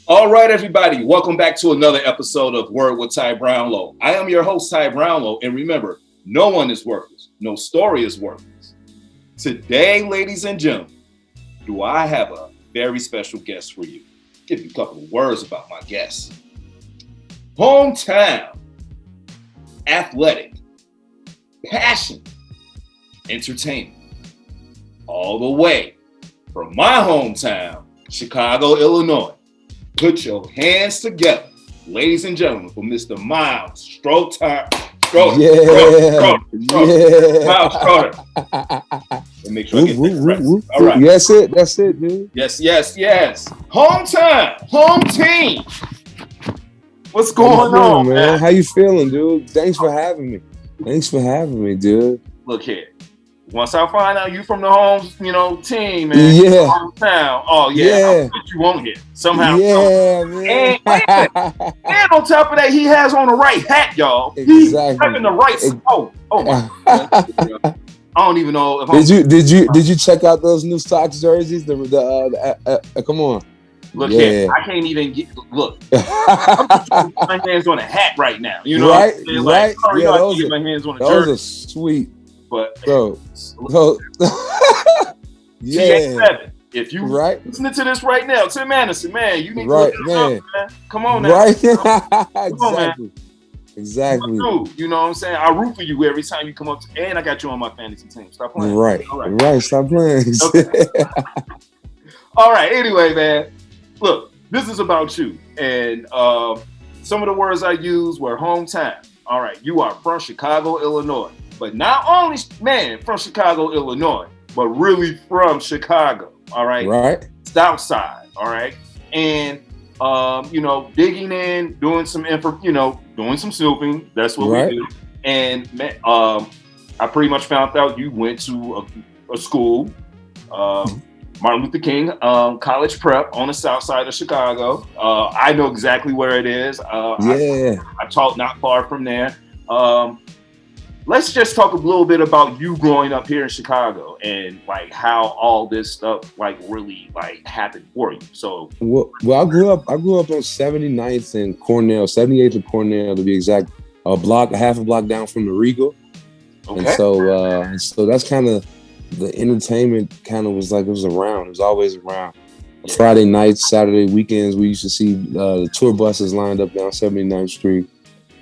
All right, everybody, welcome back to another episode of Word with Ty Brownlow. I am your host, Ty Brownlow, and remember, no one is worthless. No story is worthless. Today, ladies and gentlemen, do I have a very special guest for you. Give you a couple of words about my guest. Hometown, athletic, passion, entertainment, all the way from my hometown, Chicago, Illinois. Put your hands together, ladies and gentlemen, for Mr. Miles Stroter. Yeah. Miles Stroter. And make sure I get that right. All right. That's it, dude. Yes. Hometown, home team. What's going on, man? How you feeling, dude? Thanks for having me, dude. Look here. Once I find out you from the home, team, man. Yeah. Hometown. Oh, yeah. I'll put you on here somehow. Yeah, man. And on top of that, he has on the right hat, y'all. Exactly. He's having the right. Oh my God. I don't even know if Did you check out those new Sox jerseys? Come on. Look here, I can't even look. I'm just putting my hands on a hat right now. You know, right? Like, Yeah, my hands on a those jersey. are sweet. But bro, yeah. G7, if you right listening to this right now, Tim Anderson, man, you need right, to look man. Man. Come on now. Right. Exactly. Exactly. You know what I'm saying? I root for you every time you come up and I got you on my fantasy team. Stop playing. Right. Stop playing. Okay. All right. Anyway, man, look, this is about you. And some of the words I used were hometown. All right. You are from Chicago, Illinois. But not only, man, from Chicago, Illinois, but really from Chicago, all right? Right. South side, all right? And, digging in, doing some doing some snooping. That's what we do. And, I pretty much found out you went to a school, Martin Luther King College Prep on the south side of Chicago. I know exactly where it is. I taught not far from there. Let's just talk a little bit about you growing up here in Chicago and like how all this stuff like really like happened for you. So well, I grew up on 79th and Cornell, 78th and Cornell to be exact, half a block down from the Regal. Okay. And so that's kind of the entertainment kind of was like it was around. It was always around. Friday nights, Saturday weekends, we used to see the tour buses lined up down 79th Street.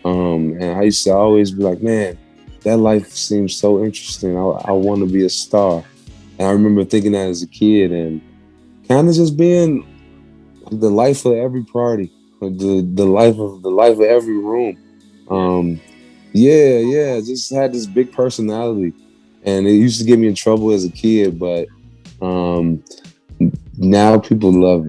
And I used to always be like, man, that life seems so interesting. I want to be a star. And I remember thinking that as a kid and kind of just being the life of every party, the life of every room. Just had this big personality. And it used to get me in trouble as a kid, but now people love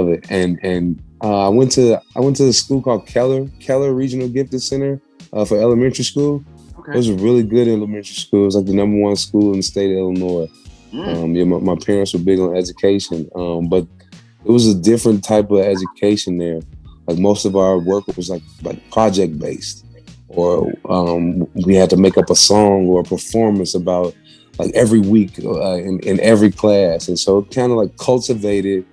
it. And I went to a school called Keller Regional Gifted Center for elementary school. Okay. It was a really good elementary school. It was like the #1 school in the state of Illinois. My parents were big on education, but it was a different type of education there. Like most of our work was like project based, or we had to make up a song or a performance about like every week in every class, and so it kind of like cultivated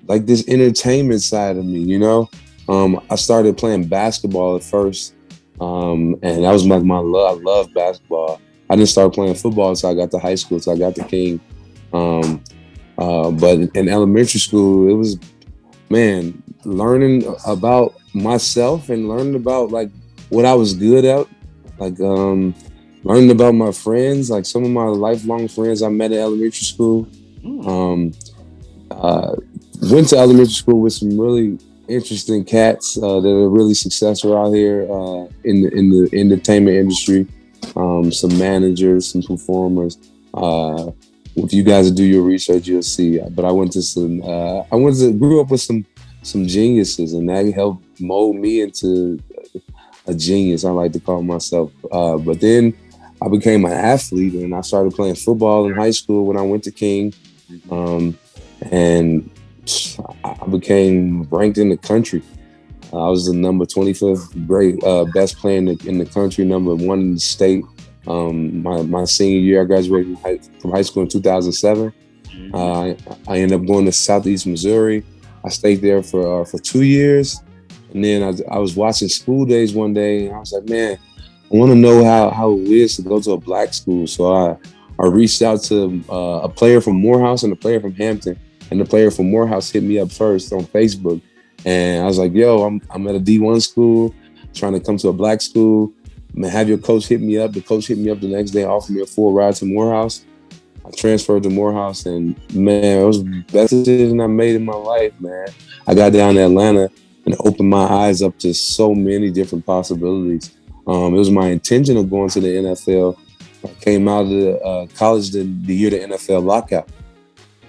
like this entertainment side of me, you know. I started playing basketball at first, and that was like my love. I love basketball. I didn't start playing football until I got to high school, until I got to King. But in elementary school, it was, man, learning about myself and learning about like what I was good at, like learning about my friends, like some of my lifelong friends I met at elementary school. Went to elementary school with some really interesting cats that are really successful out here in the entertainment industry. Some managers, some performers. If you guys do your research, you'll see. But I grew up with some geniuses, and that helped mold me into a genius, I like to call myself. But then I became an athlete, and I started playing football in high school when I went to King. And I became ranked in the country. I was the number 25th best player in the country, number 1 in the state. My senior year, I graduated from high school in 2007. I ended up going to Southeast Missouri. I stayed there for 2 years. And then I was watching School Days one day, and I was like, man, I want to know how it is to go to a black school. So I reached out to a player from Morehouse and a player from Hampton. And the player from Morehouse hit me up first on Facebook. And I was like, yo, I'm at a D1 school, trying to come to a black school. Man, have your coach hit me up. The coach hit me up the next day, offered me a full ride to Morehouse. I transferred to Morehouse, and man, it was the best decision I made in my life, man. I got down to Atlanta and opened my eyes up to so many different possibilities. It was my intention of going to the NFL. I came out of the college the year the NFL lockout.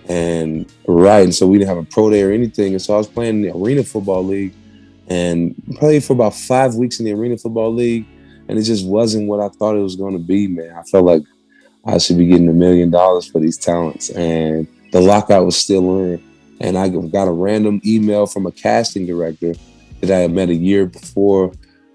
And so we didn't have a pro day or anything. And so I was playing in the Arena Football League and played for about 5 weeks in the Arena Football League. And it just wasn't what I thought it was going to be, man. I felt like I should be getting $1 million for these talents. And the lockout was still in. And I got a random email from a casting director that I had met a year before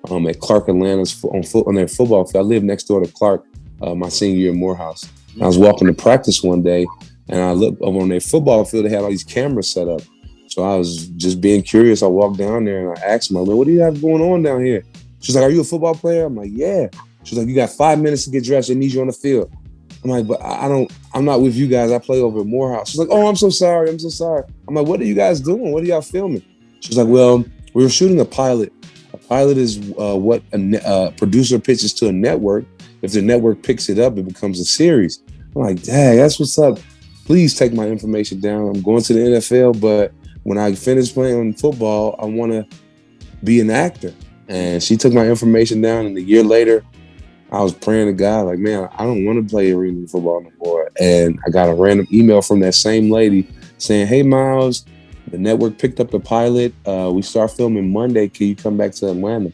at Clark Atlanta's on their football field. I lived next door to Clark my senior year in Morehouse. And I was walking to practice one day, and I looked over on their football field. They had all these cameras set up. So I was just being curious. I walked down there and I asked my man, what do you have going on down here? She's like, are you a football player? I'm like, yeah. She's like, you got 5 minutes to get dressed. They need you on the field. I'm like, but I'm not with you guys. I play over at Morehouse. She's like, oh, I'm so sorry. I'm like, what are you guys doing? What are y'all filming? She's like, well, we were shooting a pilot. A pilot is what a producer pitches to a network. If the network picks it up, it becomes a series. I'm like, dang, that's what's up. Please take my information down. I'm going to the NFL, but when I finish playing football, I want to be an actor. And she took my information down, and a year later, I was praying to God, like, man, I don't want to play arena football no more. And I got a random email from that same lady saying, hey, Miles, the network picked up the pilot. We start filming Monday. Can you come back to Atlanta?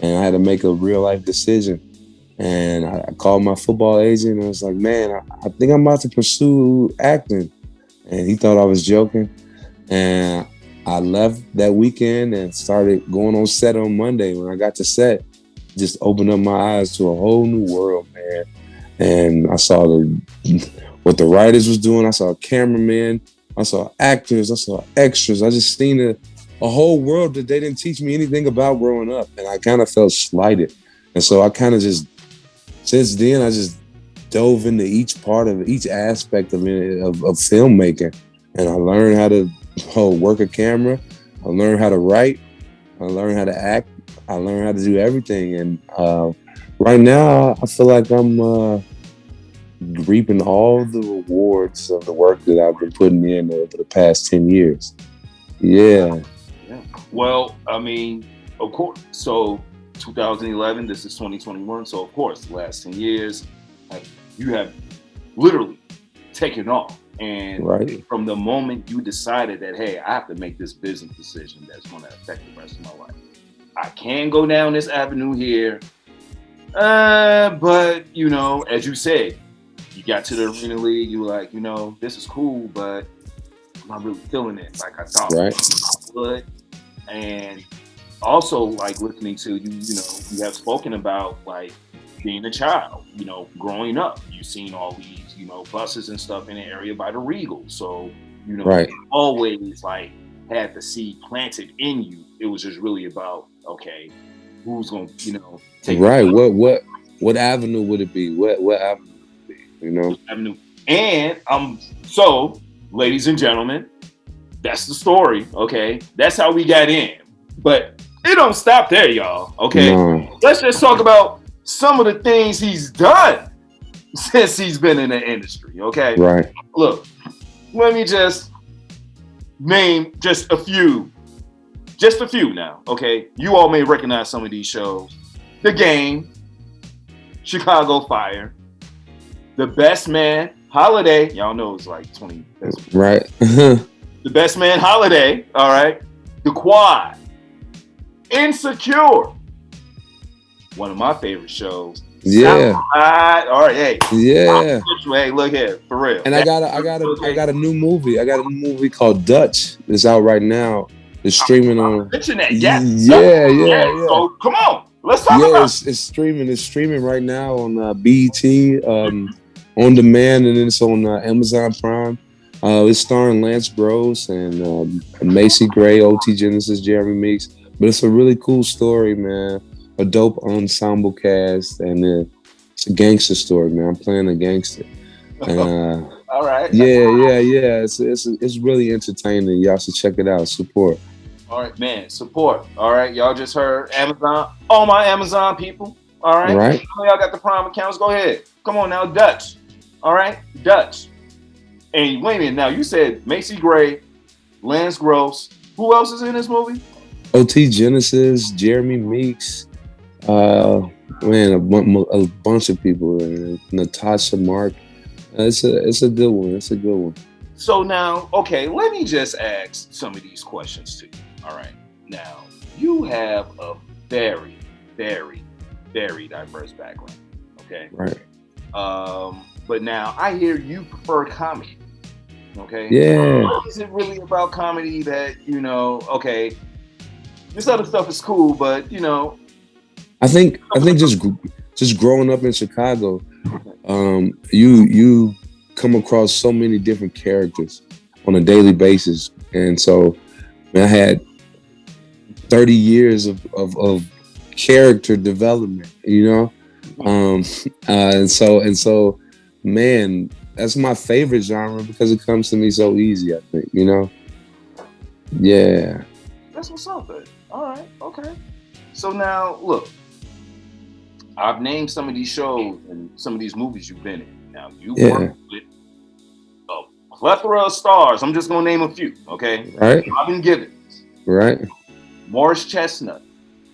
And I had to make a real life decision. And I called my football agent, and I was like, man, I think I'm about to pursue acting. And he thought I was joking. And I left that weekend and started going on set on Monday. When I got to set, just opened up my eyes to a whole new world, man. And I saw what the writers was doing. I saw cameramen. I saw actors. I saw extras. I just seen a whole world that they didn't teach me anything about growing up. And I kind of felt slighted. And so I kind of just, since then, I just dove into each part of it, each aspect of filmmaking. And I learned how to work a camera. I learned how to write. I learned how to act. I learned how to do everything. And right now, I feel like I'm reaping all the rewards of the work that I've been putting in over the past 10 years. Yeah. Well, I mean, of course. So 2011, this is 2021. So, of course, the last 10 years, you have literally taken off. And from the moment you decided that, hey, I have to make this business decision that's going to affect the rest of my life. I can go down this avenue here. But, you know, as you said, you got to the Arena League. You were like, you know, this is cool, but I'm not really feeling it like I thought I would. And also, like, listening to you, you know, you have spoken about, like, being a child, you know, growing up. You've seen all these, you know, buses and stuff in the area by the Regal. So, you know, you always, like, had the seed planted in you. It was just really about, okay, who's going to, you know, take what avenue would it be? What avenue would it be, you know? Avenue. And so, ladies and gentlemen, that's the story, okay? That's how we got in. But it don't stop there, y'all, okay? No. Let's just talk about some of the things he's done since he's been in the industry, okay? Right. Look, let me just name just a few now, okay? You all may recognize some of these shows. The Game, Chicago Fire, The Best Man, Holiday. Y'all know it's like 20. Right. The Best Man, Holiday, all right? The Quad, Insecure, one of my favorite shows. Yeah. All right, hey. Yeah. Hey, look here, for real. And I got a new movie. I got a new movie called Dutch. It's out right now. It's streaming on. Internet, yeah. So come on, let's talk about it. It's streaming. It's streaming right now on BET, on demand, and then it's on Amazon Prime. It's starring Lance Gross and Macy Gray, OT Genesis, Jeremy Meeks. But it's a really cool story, man. A dope ensemble cast, and it's a gangster story, man. I'm playing a gangster. And, all right. Yeah. It's really entertaining. Y'all should check it out. Support. All right, man. Support. All right, y'all just heard Amazon. All my Amazon people. All right. Right. Y'all got the Prime accounts. Go ahead. Come on now, Dutch. All right, Dutch. And wait a minute. Now you said Macy Gray, Lance Gross. Who else is in this movie? OT Genesis, Jeremy Meeks. Man, a bunch of people. Natasha Mark. It's a good one. It's a good one. So now, okay, let me just ask some of these questions to you. All right. Now, you have a very, very, very diverse background. Okay. Right. But now I hear you prefer comedy. Okay. Yeah. Is it really about comedy that, okay, this other stuff is cool, but I think just growing up in Chicago, you come across so many different characters on a daily basis, and so I had 30 years of character development, and so man, that's my favorite genre because it comes to me so easy. I think, yeah. That's what's up, man. All right, okay. So now, look, I've named some of these shows and some of these movies you've been in. Now, you worked with a plethora of stars. I'm just going to name a few, okay? Right. Robin Givens. Right. Morris Chestnut.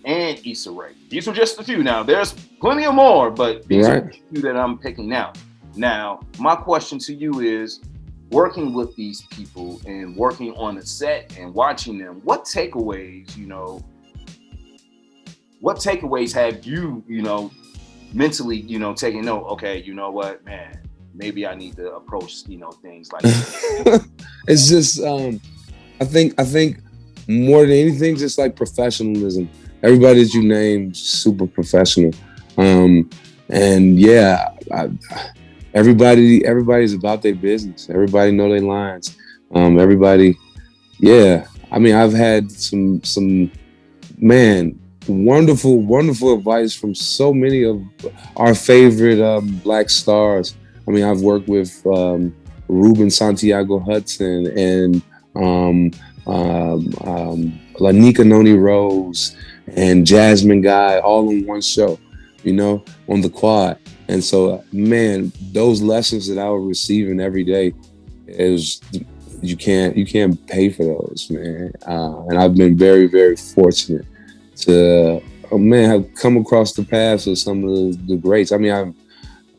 And Issa Rae. These were just a few. Now, there's plenty of more, but these are the few that I'm picking out. Now, my question to you is, working with these people and working on the set and watching them, what takeaways have you, mentally, taking note? Okay, you know what, man, maybe I need to approach, things like that. It's just, I think more than anything, just like professionalism. Everybody that you named, super professional. And yeah, everybody's about their business. Everybody know their lines. Everybody, yeah. I mean, I've had some man, wonderful advice from so many of our favorite Black stars. I mean, I've worked with Ruben Santiago Hudson and Anika Noni Rose and Jasmine Guy, all in one show, on the quad. And so, man, those lessons that I was receiving every day is you can't pay for those, man. And I've been very, very fortunate to, have come across the paths of some of the greats. I mean,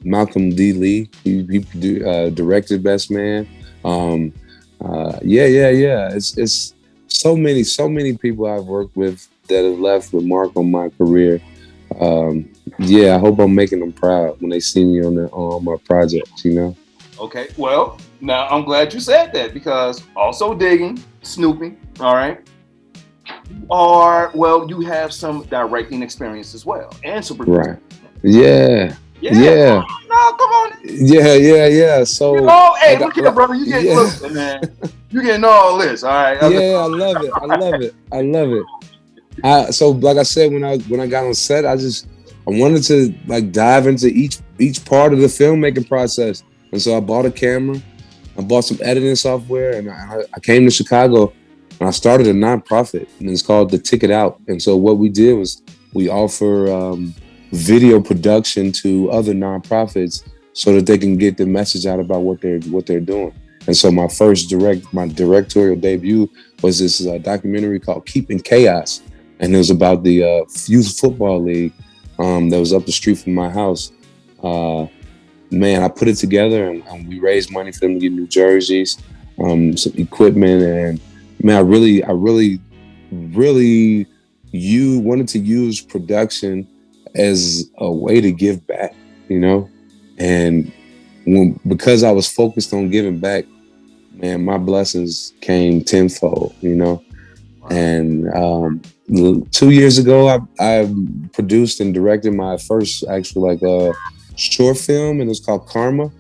Malcolm D. Lee, he directed Best Man. Yeah. It's so many people I've worked with that have left a mark on my career. I hope I'm making them proud when they see me on my projects, Okay, well, now I'm glad you said that because also digging, snooping, all right, you have some directing experience as well and some producing. Right. Yeah. No, come on. Yeah. So, hey, look here, brother. You getting listen, man. You getting all this, all right? Yeah, I love it. So, like I said, when I got on set, I wanted to like dive into each part of the filmmaking process, and so I bought a camera, I bought some editing software, and I came to Chicago, and I started a nonprofit, and it's called The Ticket Out. And so what we did was we offer video production to other nonprofits so that they can get the message out about what they're doing. And so my directorial debut was this documentary called Keeping Chaos. And it was about the youth football league that was up the street from my house. Man, I put it together and we raised money for them to get new jerseys, some equipment. And man, I really wanted to use production as a way to give back, and because I was focused on giving back, man, my blessings came tenfold, And 2 years ago, I produced and directed my first actual short film, and it's called Karma.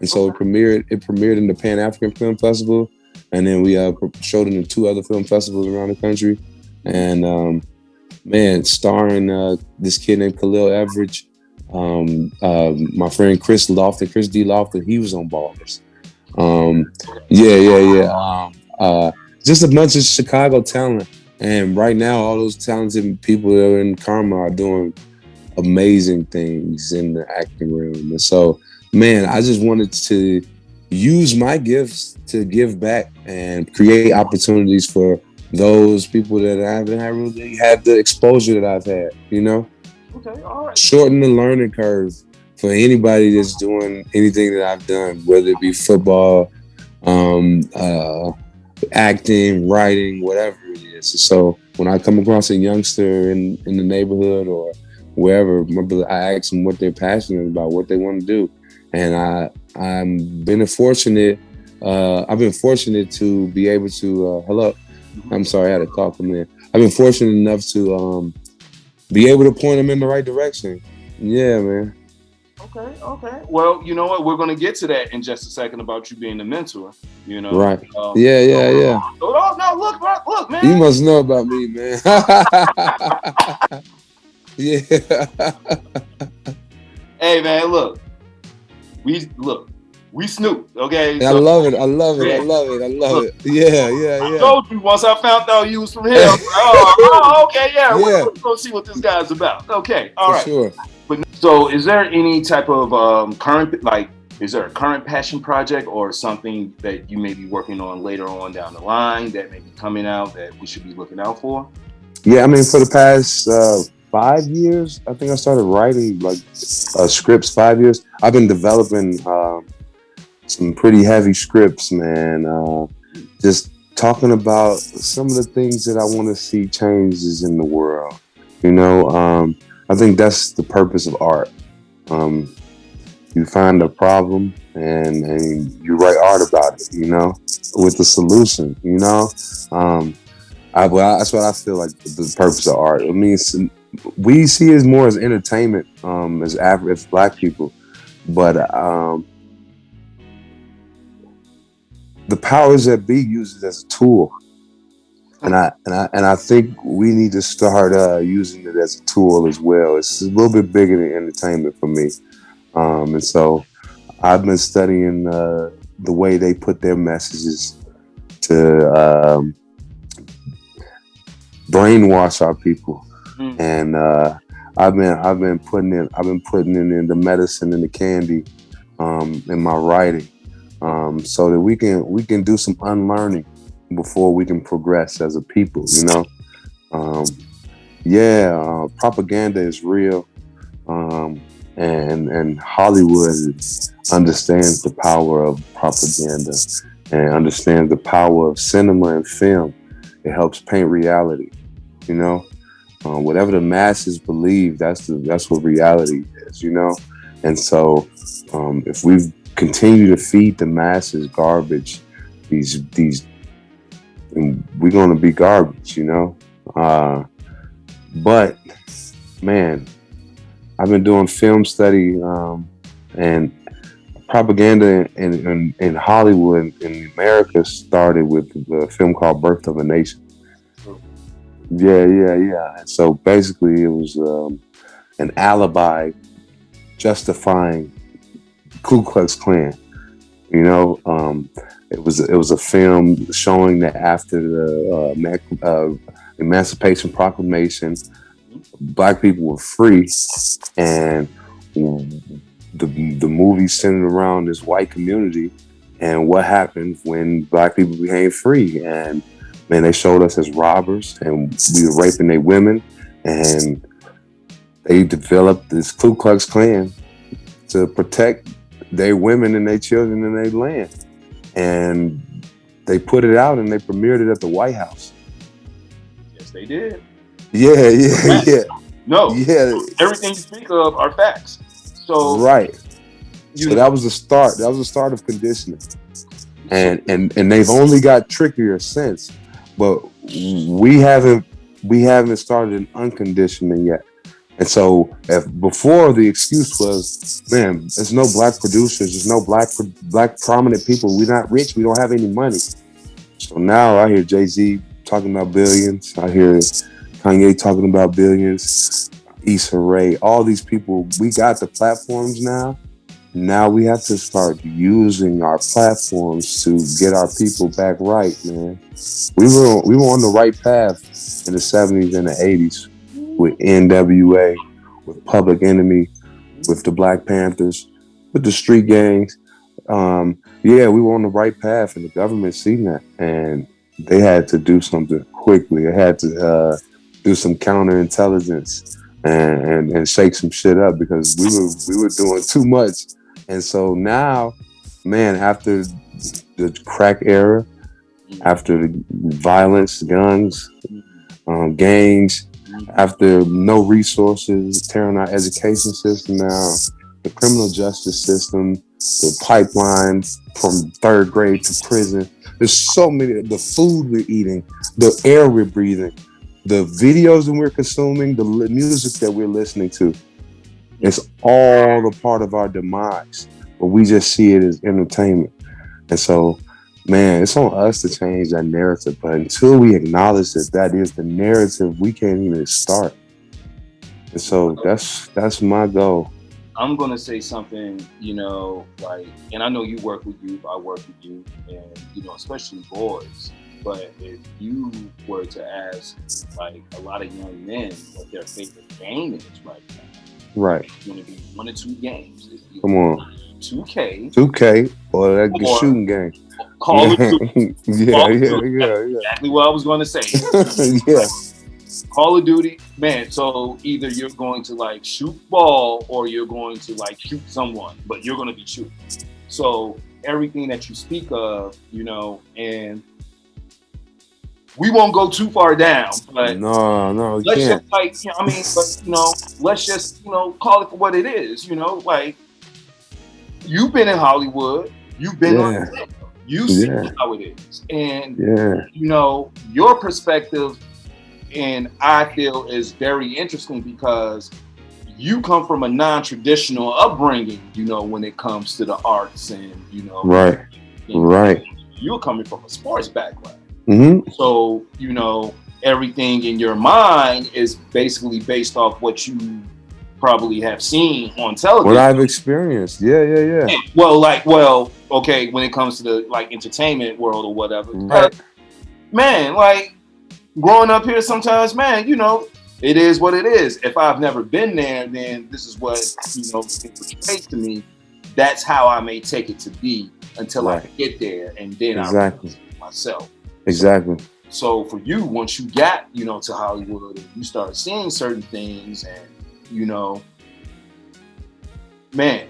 And so it premiered in the Pan African Film Festival, and then we showed it in 2 other film festivals around the country. And man, starring this kid named Khalil Everidge, my friend Chris D. Lofton, he was on Ballers. Just a bunch of Chicago talent. And right now, all those talented people that are in Karma are doing amazing things in the acting realm. And so, man, I just wanted to use my gifts to give back and create opportunities for those people that haven't really had the exposure that I've had, you know? Okay, all right. Shorten the learning curve for anybody that's doing anything that I've done, whether it be football, acting, writing, whatever it is. So when I come across a youngster in the neighborhood or wherever, I ask them what they're passionate about, what they want to do. And I've been fortunate to be able to, hello, I'm sorry, I had a call come in. I've been fortunate enough to be able to point them in the right direction. Yeah, man. Okay. Well, you know what? We're going to get to that in just a second about you being a mentor, you know? Right. Yeah. Oh, no, look, man. You must know about me, man. Yeah. Hey, man, look. We snoop, okay? I love it. Yeah. I told you once I found out you was from here. Okay, yeah. We're going to see what this guy's about. Okay, all right. Sure. But so, is there any type of current, like, is there a current passion project or something that you may be working on later on down the line that may be coming out that we should be looking out for? Yeah, I mean, for the past 5 years, I think I started writing like scripts. 5 years. I've been developing some pretty heavy scripts, man. Just talking about some of the things that I want to see changes in the world. You know, I think that's the purpose of art. You find a problem and you write art about it, you know, with the solution, you know. That's what I feel like the purpose of art. I mean, we see it more as entertainment as Black people, but the powers that be use it as a tool. And I think we need to start using it as a tool as well. It's a little bit bigger than entertainment for me. And so I've been studying the way they put their messages to brainwash our people. And I've been putting in the medicine and the candy in my writing, so that we can do some unlearning before we can progress as a people, you know. Propaganda is real, and Hollywood understands the power of propaganda and understands the power of cinema and film. It helps paint reality, you know. Whatever the masses believe, that's what reality is, you know. And so, if we continue to feed the masses garbage, we're gonna be garbage, you know. But man, I've been doing film study and propaganda in Hollywood in America started with a film called Birth of a Nation. Yeah. And so basically, it was an alibi justifying Ku Klux Klan. You know, it was a film showing that after the Emancipation Proclamation, Black people were free, and the movie centered around this white community and what happened when Black people became free. And man, they showed us as robbers, and we were raping their women, and they developed this Ku Klux Klan to protect their women and their children and their land. And they put it out and they premiered it at the White House. Yes, they did. Yeah. No, everything you speak of are facts. So right. So that was the start. That was the start of conditioning. And they've only got trickier since. But we haven't started an unconditioning yet. And so, if before the excuse was, man, there's no black producers, there's no black prominent people. We're not rich. We don't have any money. So now I hear Jay-Z talking about billions. I hear Kanye talking about billions. Issa Rae, all these people. We got the platforms now. Now we have to start using our platforms to get our people back right, man. We were on the right path in the 70s and the 80s with NWA, with Public Enemy, with the Black Panthers, with the street gangs. Yeah, we were on the right path, and the government seen that, and they had to do something quickly. They had to do some counterintelligence and shake some shit up because we were doing too much. And so now, man, after the crack era, after the violence, guns, gangs, after no resources, tearing our education system now, the criminal justice system, the pipeline from third grade to prison. There's so many, the food we're eating, the air we're breathing, the videos that we're consuming, the music that we're listening to. It's all a part of our demise, but we just see it as entertainment. And so, man, it's on us to change that narrative. But until we acknowledge that that is the narrative, we can't even start. And so that's my goal. I'm gonna say something, like, and I know you work with youth, I work with youth, and especially boys. But if you were to ask, like, a lot of young men what their favorite game is right now, right, it's gonna be one or two games. Come on, 2K, or that shooting game. Call of Duty. Yeah. Exactly what I was going to say. Yeah. Call of Duty, man. So either you're going to like shoot ball or you're going to like shoot someone, but you're going to be shooting. So everything that you speak of, and we won't go too far down, but no, let's just let's just call it for what it is. Like, you've been in Hollywood, you've been on set, you see how it is, and your perspective, and I feel is very interesting because you come from a non-traditional upbringing, when it comes to the arts, and right. You're coming from a sports background. Mm-hmm. So, everything in your mind is basically based off what you probably have seen on television. What I've experienced. Yeah. Well, okay, when it comes to the like entertainment world or whatever. Right. Man, like growing up here sometimes, man, it is what it is. If I've never been there, then this is what, it portrays to me. That's how I may take it to be until I get there, and then I myself. Exactly. So for you, once you got, to Hollywood and you start seeing certain things, and man,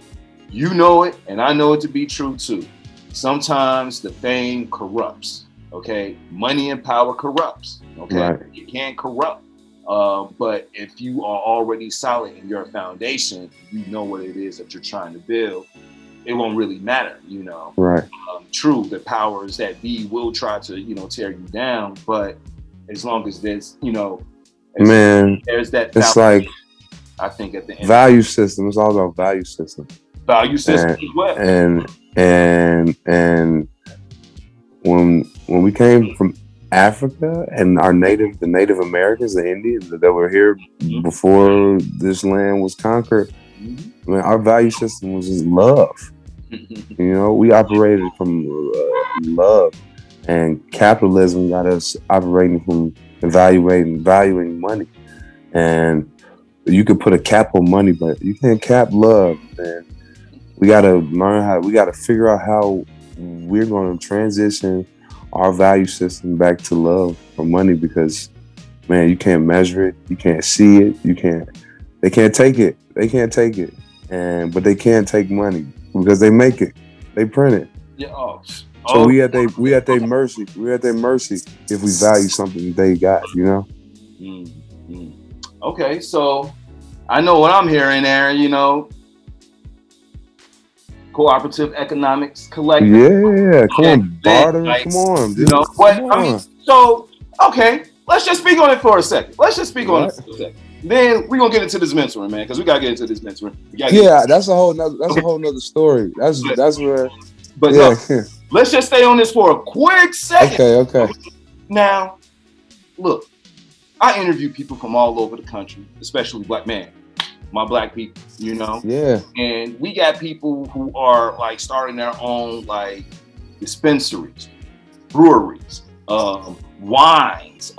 it, and I know it to be true too. Sometimes the fame corrupts. Okay, money and power corrupts. Okay, it can corrupt. But if you are already solid in your foundation, you know what it is that you're trying to build. It won't really matter, Right. True, the powers that be will try to, tear you down, but as long as there's, there's that. It's like, I think at the end, value system. It's all about value system. Value system as well. And when we came from Africa and the Native Americans, the Indians that were here before this land was conquered, man, our value system was just love. We operated from love, and capitalism got us operating from valuing money. And you could put a cap on money, but you can't cap love, man. We got to figure out how we're going to transition our value system back to love or money, because, man, you can't measure it, you can't see it, they can't take it, but they can take money because they make it, they print it. Yeah. So we at their mercy. We're at their mercy if we value something they got, Okay, so I know what I'm hearing, Aaron. Cooperative economics collective. Yeah, come on, barter. Come on, dude. What? I mean, so okay, let's just speak on it for a second. then we're gonna get into this mentoring, man, because we gotta get into this mentoring. That's a whole nother story. That's where. But no, let's just stay on this for a quick second. Okay. Now, look, I interview people from all over the country, especially my black people, you know. Yeah. And we got people who are like starting their own like dispensaries, breweries, wines,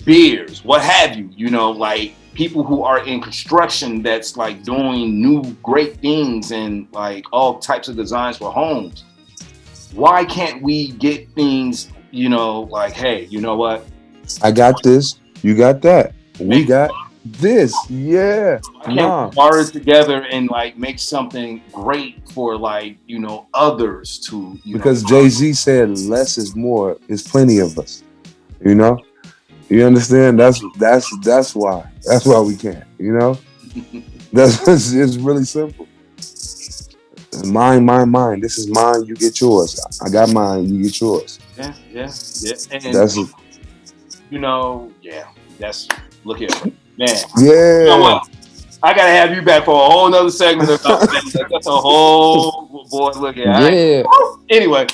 beers, what have you, you know, like people who are in construction that's like doing new great things and like all types of designs for homes. Why can't we get things, you know, like, hey, you know what? I got this, you got that. We got this. Yeah. I can't bar it together and like make something great for like, you know, others to, because Jay-Z said less is more. There's plenty of us. You know? You understand? That's why. That's why we can't, you know? It's really simple. Mine. This is mine, you get yours. I got mine, you get yours. Yeah. And that's it. You know, that's look here. Man. Yeah. You know what? I gotta have you back for a whole nother segment about that. That's a whole boy. Look at Anyway,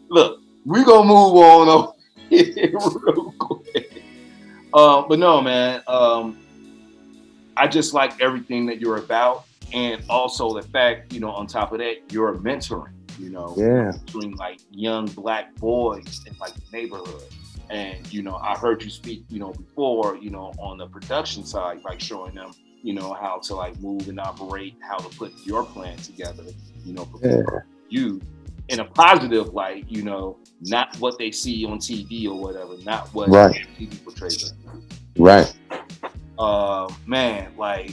look, we gonna move on over here real quick. But no, man. I just like everything that you're about, and also the fact, you know, on top of that, you're mentoring. You know, mentoring like young black boys in like the neighborhood. And, you know, I heard you speak, you know, before, you know, on the production side, like showing them, you know, how to like move and operate, how to put your plan together, you know, for you in a positive light, you know, not what they see on TV or whatever, not what TV portrays. Right. Man, like,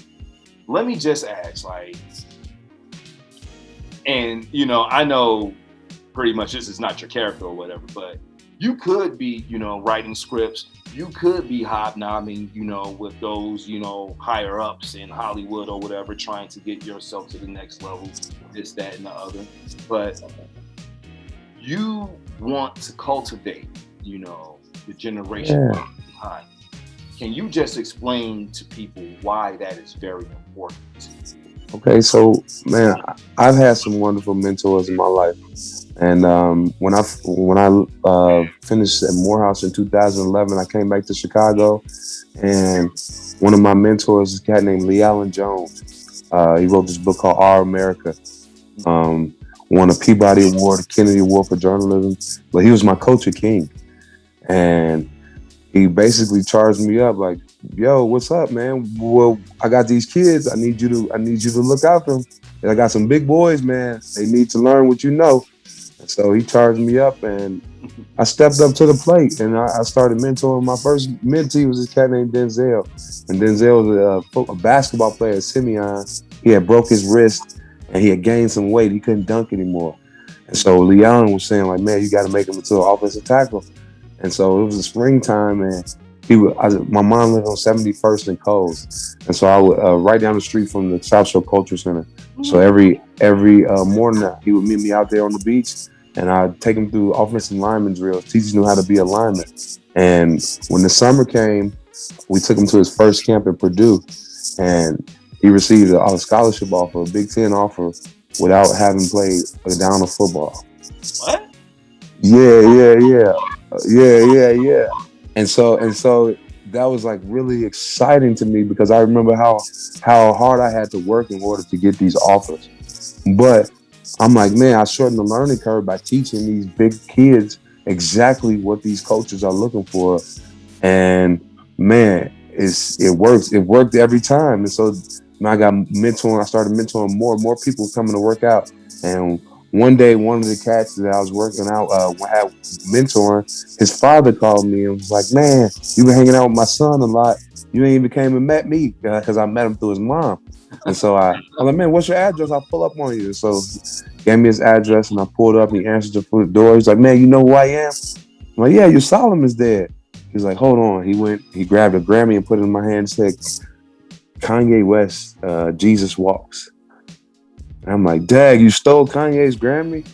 let me just ask, like, and, you know, I know pretty much this is not your character or whatever, but you could be, you know, writing scripts. You could be hobnobbing, you know, with those, you know, higher ups in Hollywood or whatever, trying to get yourself to the next level, this, that, and the other. But you want to cultivate, you know, the generation behind. Can you just explain to people why that is very important? Okay, so man, I've had some wonderful mentors in my life. And when I finished at Morehouse in 2011, I came back to Chicago, and one of my mentors is a cat named Lee Allen Jones. He wrote this book called Our America. Won a Peabody Award, a Kennedy Award for journalism, but he was my culture king. And he basically charged me up like, "Yo, what's up, man? Well, I got these kids. I need you to look out for them. And I got some big boys, man. They need to learn what you know." So he charged me up, and I stepped up to the plate, and I started mentoring. My first mentee was this cat named Denzel, and Denzel was a basketball player at Simeon. He had broke his wrist, and he had gained some weight. He couldn't dunk anymore, and so Leon was saying like, "Man, you got to make him into an offensive tackle." And so it was the springtime, and my mom lived on 71st and Coles, and so I would right down the street from the South Shore Culture Center. So every morning he would meet me out there on the beach, and I'd take him through offensive lineman drills, teaching him how to be a lineman. And when the summer came, we took him to his first camp in Purdue, and he received a scholarship offer, a Big Ten offer, without having played a down of football. What? Yeah. And so that was like really exciting to me, because I remember how hard I had to work in order to get these offers. But I'm like, man, I shortened the learning curve by teaching these big kids exactly what these coaches are looking for. And man, it works. It worked every time. And so I started mentoring more and more people coming to work out. And one day, one of the cats that I was working out, had mentoring, his father called me and was like, "Man, you been hanging out with my son a lot. You ain't even came and met me," because I met him through his mom. And so I'm like, "Man, what's your address? I'll pull up on you." So he gave me his address, and I pulled up, and he answered the door. He's like, "Man, you know who I am?" I'm like, "Yeah, your Solomon's dead." He's like, "Hold on." He grabbed a Grammy and put it in my hand and said, "Kanye West, Jesus Walks." And I'm like, "Dad, you stole Kanye's Grammy?"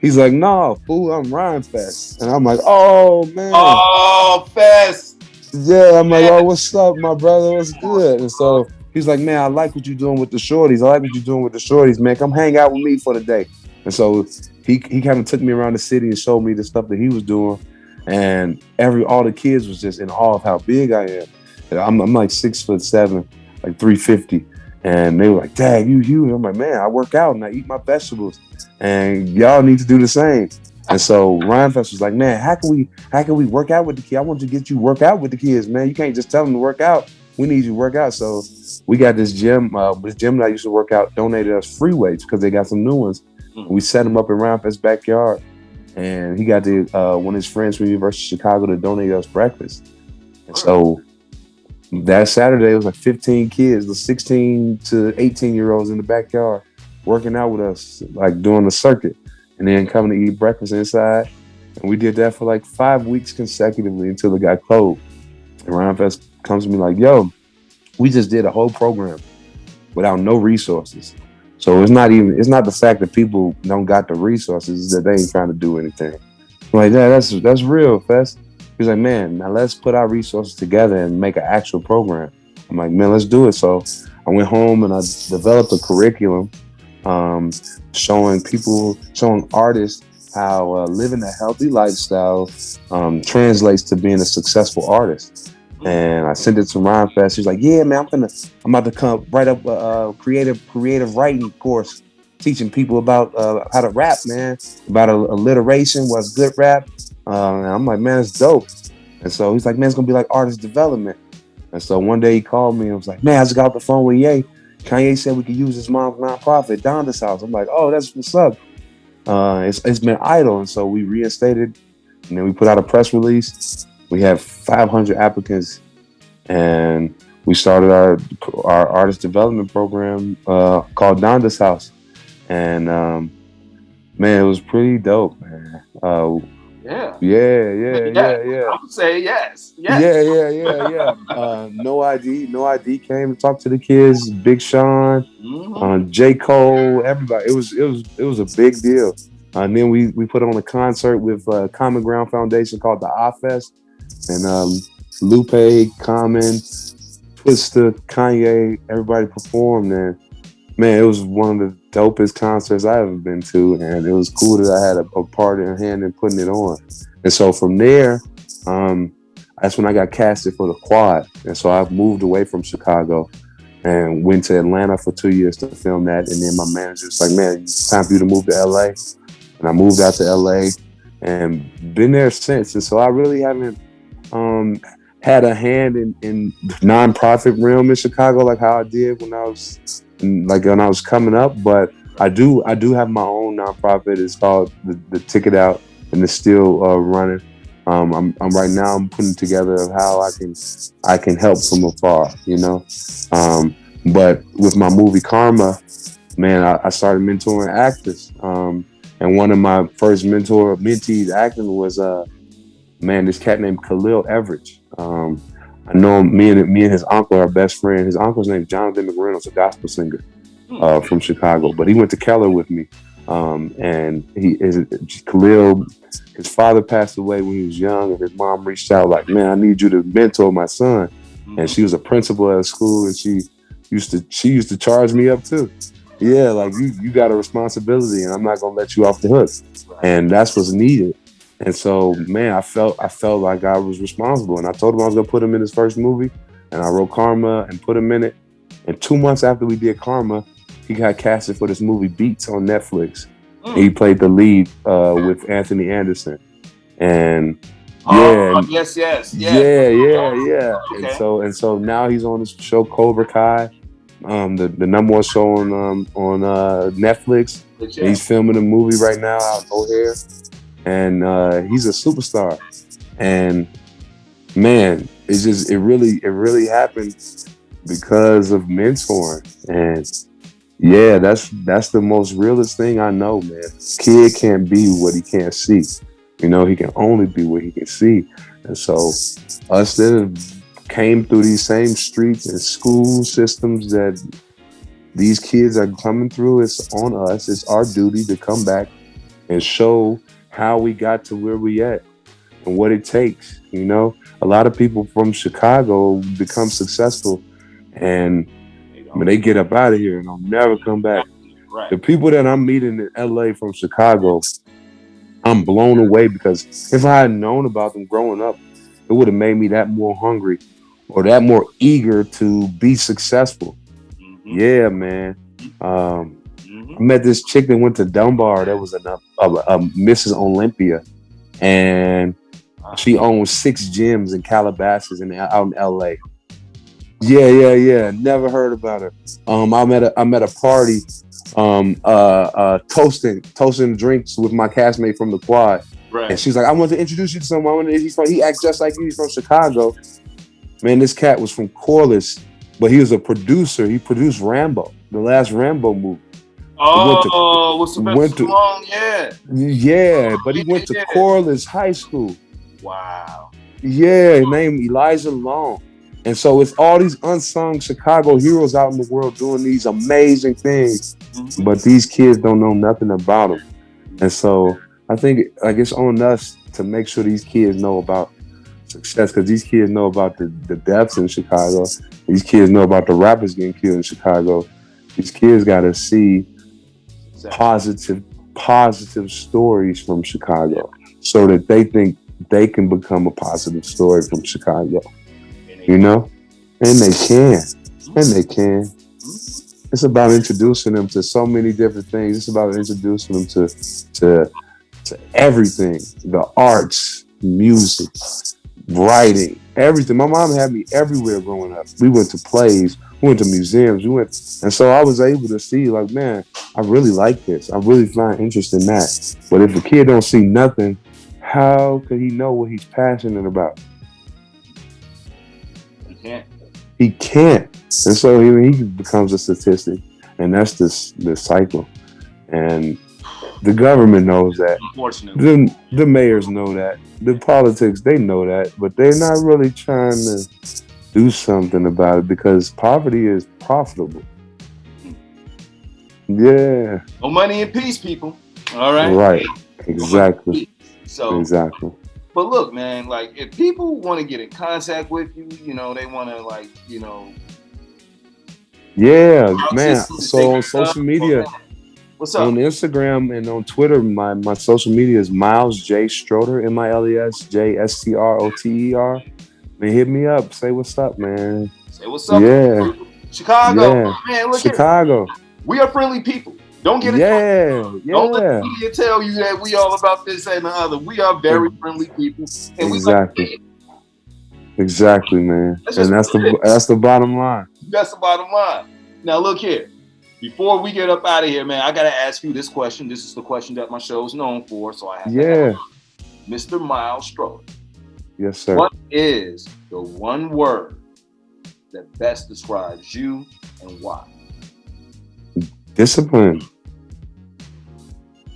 He's like, "No, fool, I'm Rhyme Fest." And I'm like, "Oh, man." Oh, Fest. Yeah, I'm like, oh, what's up, my brother? What's good? And so he's like, man, I like what you're doing with the shorties. I like what you're doing with the shorties, man. Come hang out with me for the day. And so he kind of took me around the city and showed me the stuff that he was doing. And all the kids was just in awe of how big I am. And I'm like 6'7", like 350. And they were like, Dad, you. And I'm like, man, I work out and I eat my vegetables. And y'all need to do the same. And so Ryan Fest was like, man, how can we work out with the kids? I want to get you work out with the kids, man. You can't just tell them to work out. We need you to work out. So we got this gym that I used to work out donated us free weights because they got some new ones. We set them up in Ryan Fest's backyard. And he got one of his friends from the University of Chicago to donate us breakfast. And so that Saturday, it was like 15 kids, the 16 to 18-year-olds in the backyard working out with us, like doing the circuit. And then coming to eat breakfast inside. And we did that for like 5 weeks consecutively until it got cold. And Ryan Fest comes to me like, yo, we just did a whole program without no resources. So it's not the fact that people don't got the resources, it's that they ain't trying to do anything. I'm like, yeah, that's real, Fest. He's like, man, now let's put our resources together and make an actual program. I'm like, man, let's do it. So I went home and I developed a curriculum showing artists how living a healthy lifestyle translates to being a successful artist. And I sent it to Ryan Fest. He's like, yeah, man, I'm about to come write up a creative writing course teaching people about how to rap, man, about alliteration, what's good rap. And I'm like, man, it's dope. And so he's like, man, it's gonna be like artist development. And so one day he called me and was like, man, I just got off the phone with Ye. Kanye said we could use his mom's nonprofit, Donda's House. I'm like, oh, that's what's up. It's been idle. And so we reinstated, and then we put out a press release. We have 500 applicants, and we started our artist development program called Donda's House. And man, it was pretty dope, man. Yeah. I would say yes. Yeah. No ID came to talk to the kids. Big Sean, J. Cole, everybody. It was a big deal. And then we put on a concert with Common Ground Foundation called the iFest, and Lupe, Common, Twista, Kanye, everybody performed, and man, it was one of the dopest concerts I ever been to, and it was cool that I had a part in hand in putting it on. And so from there, that's when I got casted for the Quad, and so I moved away from Chicago and went to Atlanta for 2 years to film that. And then my manager was like, man, it's time for you to move to LA. And I moved out to LA and been there since. And so I really haven't had a hand in nonprofit realm in Chicago like how I did when I was coming up. But I do have my own nonprofit. It's called the Ticket Out, and it's still running. I'm right now I'm putting together how I can help from afar, you know. But with my movie Karma, man, I started mentoring actors. And one of my first mentees acting was this cat named Khalil Everidge. I know him, me and his uncle are best friends. His uncle's name is Jonathan McReynolds, a gospel singer from Chicago, but he went to Keller with me. And Khalil, his father passed away when he was young, and his mom reached out like, man, I need you to mentor my son. And she was a principal at a school, and she used to charge me up too. Yeah, like you got a responsibility, and I'm not gonna let you off the hook. And that's what's needed. And so, man, I felt like I was responsible, and I told him I was gonna put him in his first movie, and I wrote Karma and put him in it. And 2 months after we did Karma, he got casted for this movie Beats on Netflix. He played the lead with Anthony Anderson, and yes. Yeah. Okay. And so now he's on this show Cobra Kai, the number one show on Netflix. He's filming a movie right now out in O'Hare, and he's a superstar. And man, it really happened because of mentoring. And yeah, that's the most realest thing I know, man. Kid can't be what he can't see. You know, he can only be what he can see. And so us that came through these same streets and school systems that these kids are coming through, it's on us. It's our duty to come back and show how we got to where we at. and what it takes. You know, a lot of people from Chicago become successful, and when they get up out of here and they'll never come back. Right. The people that I'm meeting in LA from Chicago, I'm blown away, because if I had known about them growing up, it would have made me that more hungry or that more eager to be successful. Mm-hmm. Yeah, man. I met this chick that went to Dunbar. That was a Mrs. Olympia, and she owned 6 gyms in Calabasas and out in LA. Yeah. Never heard about her. I'm at a party, toasting drinks with my castmate from the quad. Right. And she's like, I want to introduce you to someone. He acts just like you. He's from Chicago. Man, this cat was from Corliss, but he was a producer. He produced Rambo, the last Rambo movie. What's the best song? Yeah. Yeah, but he went to Corliss High School. Wow. Yeah, named Elijah Long. And so it's all these unsung Chicago heroes out in the world doing these amazing things, but these kids don't know nothing about them. And so I think it's on us to make sure these kids know about success, because these kids know about the deaths in Chicago. These kids know about the rappers getting killed in Chicago. These kids got to see positive stories from Chicago, so that they think they can become a positive story from Chicago. You know, and they can. It's about introducing them to so many different things. It's about introducing them to everything: the arts, music, writing, everything. My mom had me everywhere growing up. We went to plays, we went to museums, and so I was able to see, like, man, I really like this. I really find interest in that. But if a kid don't see nothing, how could he know what he's passionate about? He can't. And so he becomes a statistic, and that's the cycle. And the government knows that. Unfortunately. The mayors know that. The politics, they know that, but they're not really trying to do something about it, because poverty is profitable. Yeah. No money in peace, people. All right. Right. Exactly. So exactly. But look, man, like, if people want to get in contact with you, you know, they want to, like, you know. Yeah, man. So on social media, what's up? On Instagram and on Twitter, my social media is Miles J Stroter, MILES JSTROTER. Man, hit me up. Say what's up, man. Say what's up. Yeah. Chicago. Yeah. Man, look Chicago. Here. We are friendly people. Don't get it. Don't let the media tell you that we all about this and the other. We are very friendly people. And Exactly, man. And that's the bottom line. That's the bottom line. Now look here. Before we get up out of here, man, I gotta ask you this question. This is the question that my show is known for, so I have to ask Mr. Miles Stroter. Yes, sir. What is the one word that best describes you and why? Discipline.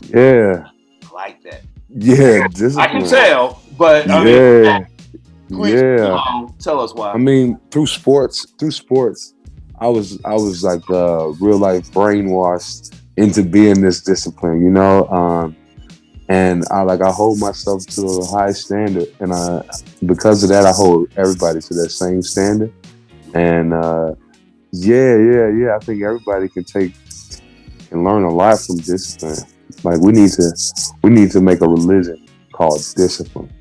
Yeah. I like that. Yeah, discipline. I can tell, but I mean, please, tell us why. I mean, through sports, I was like real life brainwashed into being this discipline, you know. And I hold myself to a high standard, and because of that, I hold everybody to that same standard. And I think everybody can learn a lot from discipline. Like, we need to make a religion called discipline,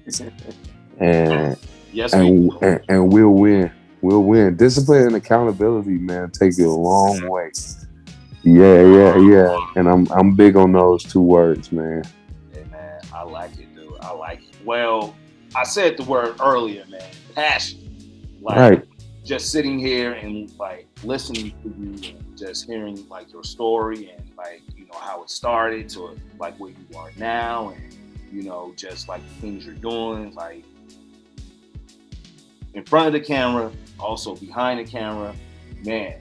and we'll win. We'll win. Discipline and accountability, man, take it a long way. Yeah. And I'm big on those 2 words, man. Hey, man, I like it, dude. I like it. Well, I said the word earlier, man. Passion. Like, right. Just sitting here and, like, listening to you and just hearing, like, your story and, like, you know, how it started to, like, where you are now, and, you know, just, like, the things you're doing, like, in front of the camera, also behind the camera, man,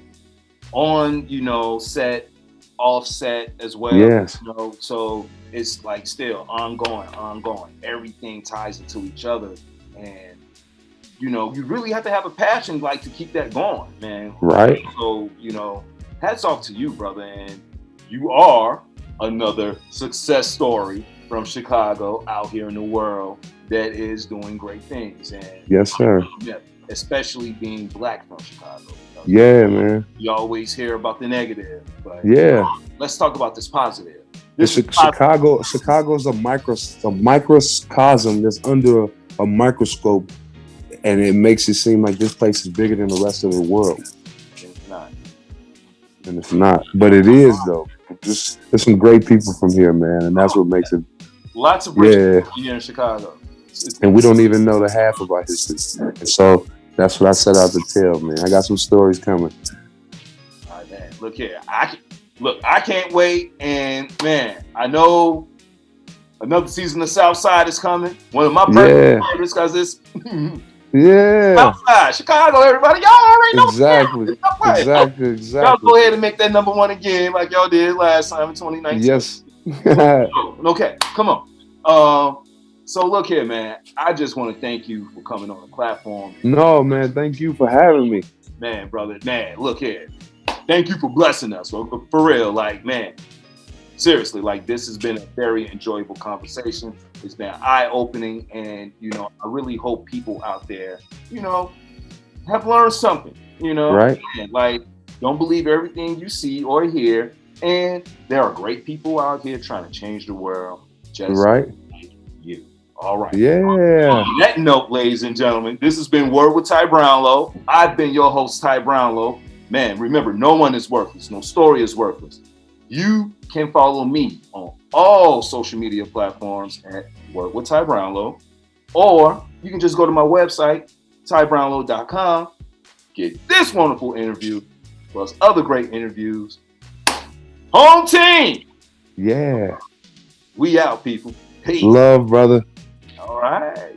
on, you know, set, off set as well. Yes. You know, so it's like still ongoing. Everything ties into each other. And, you know, you really have to have a passion, like, to keep that going, man. Right. So, you know, hats off to you, brother. And you are another success story from Chicago out here in the world that is doing great things. And yes, sir. Yeah, especially being black from Chicago. Yeah, man. You always hear about the negative, but let's talk about this positive. Chicago's a microcosm that's under a microscope, and it makes it seem like this place is bigger than the rest of the world. It's not. And it's not. But it is, though. There's some great people from here, man, and that's what makes it. Lots of rich people here in Chicago. And we don't even know the half of our history. And so that's what I set out to tell, man. I got some stories coming. All right, man. Look here. I can't wait. And, man, I know another season of Southside is coming. One of my personal favorites because it's Southside, Chicago, everybody. Y'all already know. Exactly. Y'all go ahead and make that number one again like y'all did last time in 2019. Yes. Okay, come on. So look here, man. I just want to thank you for coming on the platform. No, man. Thank you for having me. Man, brother. Man, look here. Thank you for blessing us. For real. Like, man. Seriously, like this has been a very enjoyable conversation. It's been eye-opening, and I really hope people out there, have learned something. Right? And, like, don't believe everything you see or hear. And there are great people out here trying to change the world. Just like you. All right. Yeah. On that note, ladies and gentlemen, this has been Word with Ty Brownlow. I've been your host, Ty Brownlow. Man, remember, no one is worthless. No story is worthless. You can follow me on all social media platforms at Word with Ty Brownlow, or you can just go to my website, tybrownlow.com, get this wonderful interview, plus other great interviews. Home team! Yeah. We out, people. Peace. Love, brother. All right.